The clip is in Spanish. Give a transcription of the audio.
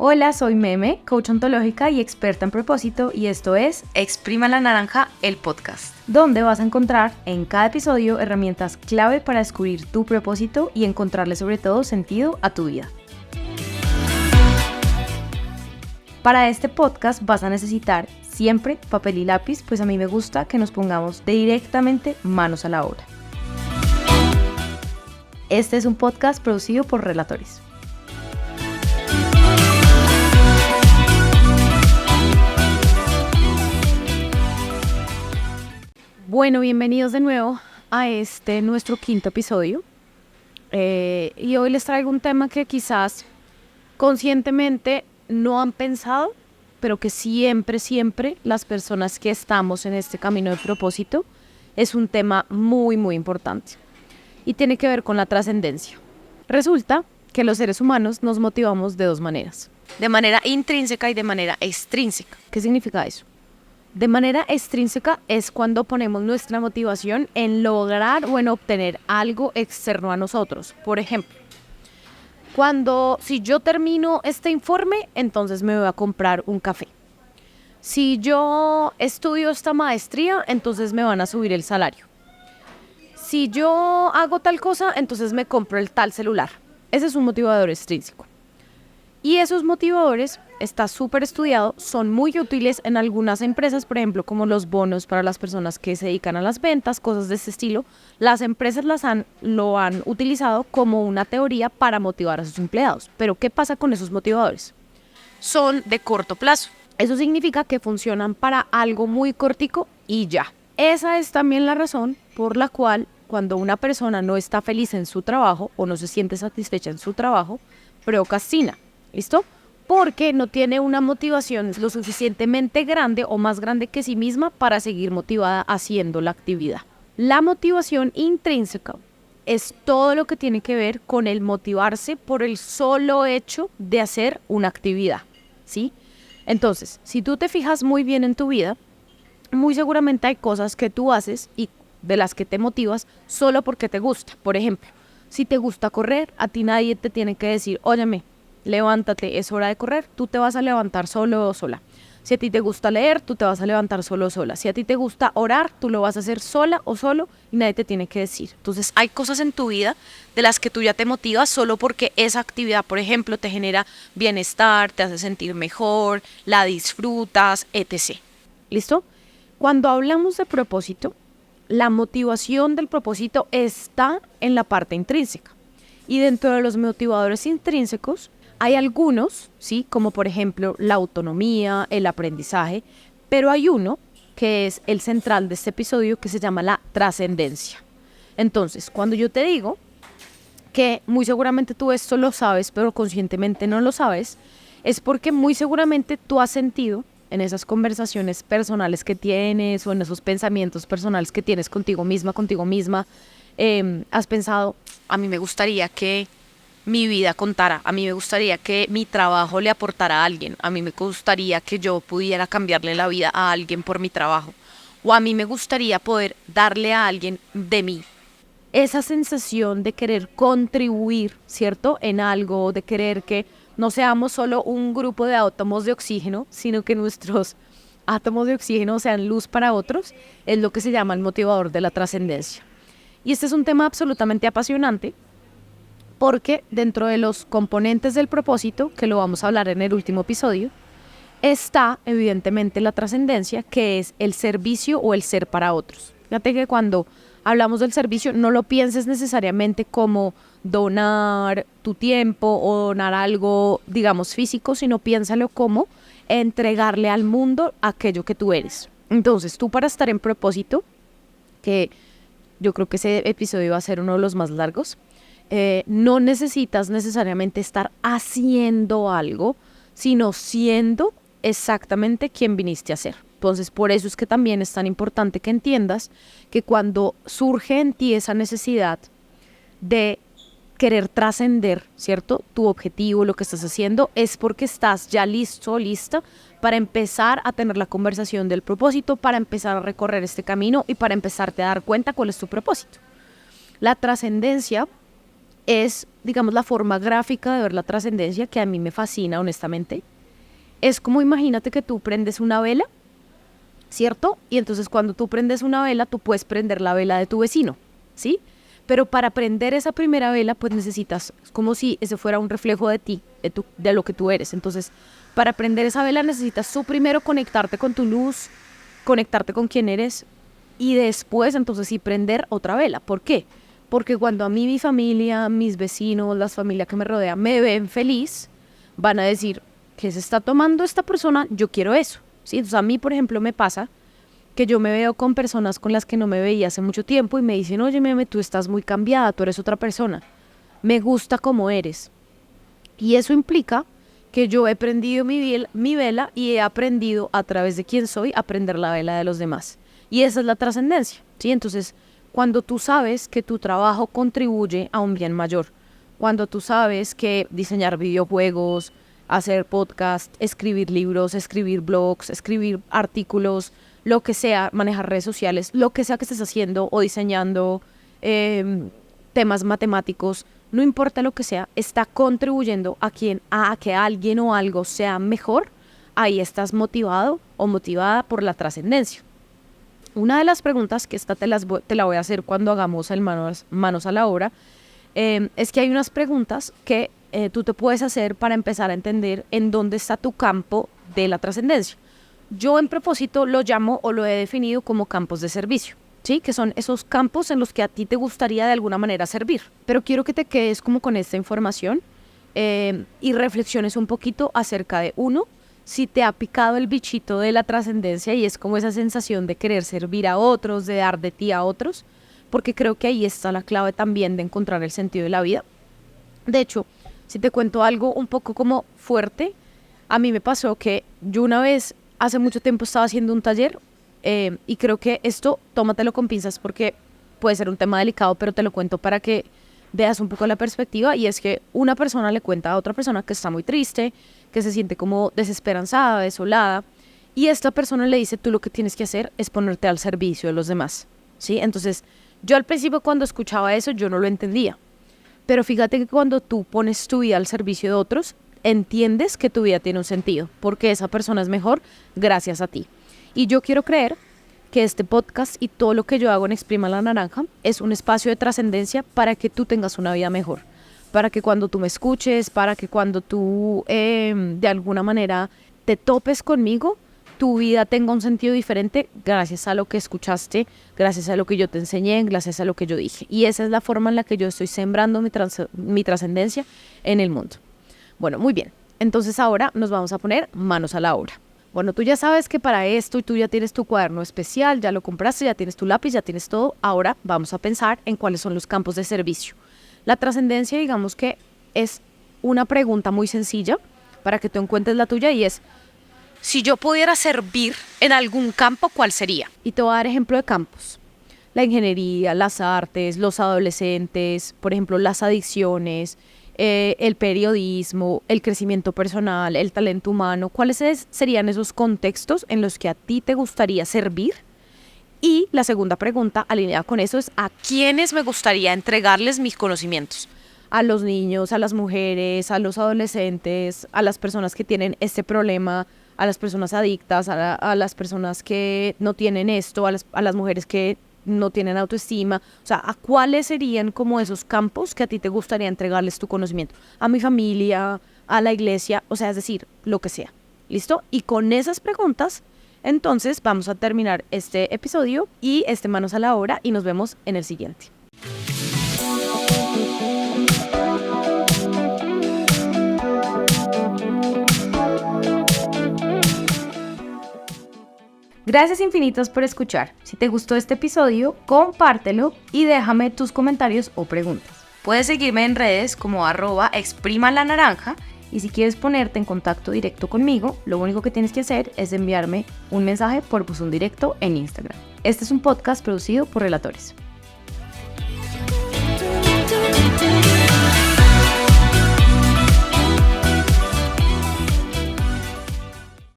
Hola, soy Meme, coach ontológica y experta en propósito, y esto es Exprima la Naranja, el podcast, donde vas a encontrar en cada episodio herramientas clave para descubrir tu propósito y encontrarle sobre todo sentido a tu vida. Para este podcast vas a necesitar siempre papel y lápiz, pues a mí me gusta que nos pongamos directamente manos a la obra. Este es un podcast producido por Relatores. Bueno, bienvenidos de nuevo a nuestro quinto episodio. Y hoy les traigo un tema que quizás conscientemente no han pensado, pero que siempre las personas que estamos en este camino de propósito es un tema muy importante y tiene que ver con la trascendencia. Resulta que los seres humanos nos motivamos de dos maneras. de manera intrínseca y de manera extrínseca. ¿Qué significa eso? De manera extrínseca es cuando ponemos nuestra motivación en lograr o en obtener algo externo a nosotros. Por ejemplo, si yo termino este informe, entonces me voy a comprar un café. Si yo estudio esta maestría, entonces me van a subir el salario. Si yo hago tal cosa, entonces me compro el tal celular. Ese es un motivador extrínseco. Y esos motivadores, está súper estudiado, son muy útiles en algunas empresas, por ejemplo, como los bonos para las personas que se dedican a las ventas, cosas de este estilo. Las empresas lo han utilizado como una teoría para motivar a sus empleados. Pero ¿qué pasa con esos motivadores? Son de corto plazo. Eso significa que funcionan para algo muy cortico y ya. Esa es también la razón por la cual cuando una persona no está feliz en su trabajo o no se siente satisfecha en su trabajo, procrastina. ¿Listo? Porque no tiene una motivación lo suficientemente grande o más grande que sí misma para seguir motivada haciendo la actividad. La motivación intrínseca es todo lo que tiene que ver con el motivarse por el solo hecho de hacer una actividad, ¿sí? Entonces, si tú te fijas muy bien en tu vida, muy seguramente hay cosas que tú haces y de las que te motivas solo porque te gusta. Por ejemplo, si te gusta correr, a ti nadie te tiene que decir, óyeme, levántate, es hora de correr, tú te vas a levantar solo o sola. Si a ti te gusta leer, tú te vas a levantar solo o sola. Si a ti te gusta orar, tú lo vas a hacer sola o solo y nadie te tiene que decir. Entonces hay cosas en tu vida de las que tú ya te motivas solo porque esa actividad, por ejemplo, te genera bienestar, te hace sentir mejor, la disfrutas, etc. ¿Listo? Cuando hablamos de propósito, la motivación del propósito está en la parte intrínseca. Y dentro de los motivadores intrínsecos, hay algunos, ¿sí? Como por ejemplo la autonomía, el aprendizaje, pero hay uno que es el central de este episodio que se llama la trascendencia. Entonces, cuando yo te digo que muy seguramente tú esto lo sabes, pero conscientemente no lo sabes, es porque muy seguramente tú has sentido en esas conversaciones personales que tienes o en esos pensamientos personales que tienes contigo misma, has pensado, a mí me gustaría que mi vida contara, a mí me gustaría que mi trabajo le aportara a alguien, a mí me gustaría que yo pudiera cambiarle la vida a alguien por mi trabajo, o a mí me gustaría poder darle a alguien de mí. Esa sensación de querer contribuir, ¿cierto? En algo, de querer que no seamos solo un grupo de átomos de oxígeno, sino que nuestros átomos de oxígeno sean luz para otros, es lo que se llama el motivador de la trascendencia. Y este es un tema absolutamente apasionante, porque dentro de los componentes del propósito, que lo vamos a hablar en el último episodio, está evidentemente la trascendencia, que es el servicio o el ser para otros. Fíjate que cuando hablamos del servicio, no lo pienses necesariamente como donar tu tiempo o donar algo, digamos, físico, sino piénsalo como entregarle al mundo aquello que tú eres. Entonces, tú para estar en propósito, que yo creo que ese episodio va a ser uno de los más largos, no necesitas necesariamente estar haciendo algo, sino siendo exactamente quien viniste a ser. Entonces, por eso es que también es tan importante que entiendas que cuando surge en ti esa necesidad de querer trascender, ¿cierto? Tu objetivo, lo que estás haciendo, es porque estás ya listo o lista para empezar a tener la conversación del propósito, para empezar a recorrer este camino y para empezarte a dar cuenta cuál es tu propósito. La trascendencia es, digamos, la forma gráfica de ver la trascendencia que a mí me fascina, honestamente. Es como, imagínate que tú prendes una vela, ¿cierto? Y entonces cuando tú prendes una vela, tú puedes prender la vela de tu vecino, ¿sí? Pero para prender esa primera vela, pues necesitas, es como si ese fuera un reflejo de ti, de lo que tú eres. Entonces, para prender esa vela necesitas tú primero conectarte con tu luz, conectarte con quién eres y después entonces sí prender otra vela. ¿Por qué? Porque cuando a mí mi familia, mis vecinos, las familias que me rodean me ven feliz, van a decir, ¿qué se está tomando esta persona? Yo quiero eso, ¿sí? Entonces a mí, por ejemplo, me pasa que yo me veo con personas con las que no me veía hace mucho tiempo y me dicen, oye, Meme, tú estás muy cambiada, tú eres otra persona, me gusta como eres. Y eso implica que yo he prendido mi vela y he aprendido a través de quién soy a prender la vela de los demás. Y esa es la trascendencia, ¿sí? Entonces, cuando tú sabes que tu trabajo contribuye a un bien mayor, cuando tú sabes que diseñar videojuegos, hacer podcast, escribir libros, escribir blogs, escribir artículos, lo que sea, manejar redes sociales, lo que sea que estés haciendo o diseñando temas matemáticos, no importa lo que sea, está contribuyendo a que alguien o algo sea mejor, ahí estás motivado o motivada por la trascendencia. Una de las preguntas, que esta te la voy a hacer cuando hagamos el manos a la obra, es que hay unas preguntas que tú te puedes hacer para empezar a entender en dónde está tu campo de la trascendencia. Yo en propósito lo llamo o lo he definido como campos de servicio, ¿sí? Que son esos campos en los que a ti te gustaría de alguna manera servir. Pero quiero que te quedes como con esta información y reflexiones un poquito acerca de, uno, si te ha picado el bichito de la trascendencia y es como esa sensación de querer servir a otros, de dar de ti a otros, porque creo que ahí está la clave también de encontrar el sentido de la vida. De hecho, si te cuento algo un poco como fuerte, a mí me pasó que yo una vez, hace mucho tiempo, estaba haciendo un taller y creo que esto, tómatelo con pinzas porque puede ser un tema delicado, pero te lo cuento para que veas un poco la perspectiva, y es que una persona le cuenta a otra persona que está muy triste, que se siente como desesperanzada, desolada, y esta persona le dice, tú lo que tienes que hacer es ponerte al servicio de los demás, ¿sí? Entonces, yo al principio cuando escuchaba eso, yo no lo entendía, pero fíjate que cuando tú pones tu vida al servicio de otros, entiendes que tu vida tiene un sentido, porque esa persona es mejor gracias a ti. Y yo quiero creer que este podcast y todo lo que yo hago en Exprima la Naranja es un espacio de trascendencia para que tú tengas una vida mejor, para que cuando tú me escuches, para que cuando tú de alguna manera te topes conmigo, tu vida tenga un sentido diferente gracias a lo que escuchaste, gracias a lo que yo te enseñé, gracias a lo que yo dije. Y esa es la forma en la que yo estoy sembrando mi trascendencia en el mundo. Bueno, muy bien. Entonces ahora nos vamos a poner manos a la obra. Bueno, tú ya sabes que para esto tú ya tienes tu cuaderno especial, ya lo compraste, ya tienes tu lápiz, ya tienes todo. Ahora vamos a pensar en cuáles son los campos de servicio. La trascendencia, digamos que es una pregunta muy sencilla para que tú encuentres la tuya, y es, si yo pudiera servir en algún campo, ¿cuál sería? Y te voy a dar ejemplo de campos. La ingeniería, las artes, los adolescentes, por ejemplo, las adicciones, el periodismo, el crecimiento personal, el talento humano. ¿Cuáles serían esos contextos en los que a ti te gustaría servir? Y la segunda pregunta alineada con eso es, ¿a quiénes me gustaría entregarles mis conocimientos? A los niños, a las mujeres, a los adolescentes, a las personas que tienen este problema, a las personas adictas, a las personas que no tienen esto, a las mujeres que no tienen autoestima? O sea, ¿a cuáles serían como esos campos que a ti te gustaría entregarles tu conocimiento? A mi familia, a la iglesia, o sea, es decir, lo que sea. ¿Listo? Y con esas preguntas, entonces vamos a terminar este episodio y manos a la obra, y nos vemos en el siguiente. Gracias infinitas por escuchar. Si te gustó este episodio, compártelo y déjame tus comentarios o preguntas. Puedes seguirme en redes como @exprimalanaranja, y si quieres ponerte en contacto directo conmigo, lo único que tienes que hacer es enviarme un mensaje por buzón directo en Instagram. Este es un podcast producido por Relatores.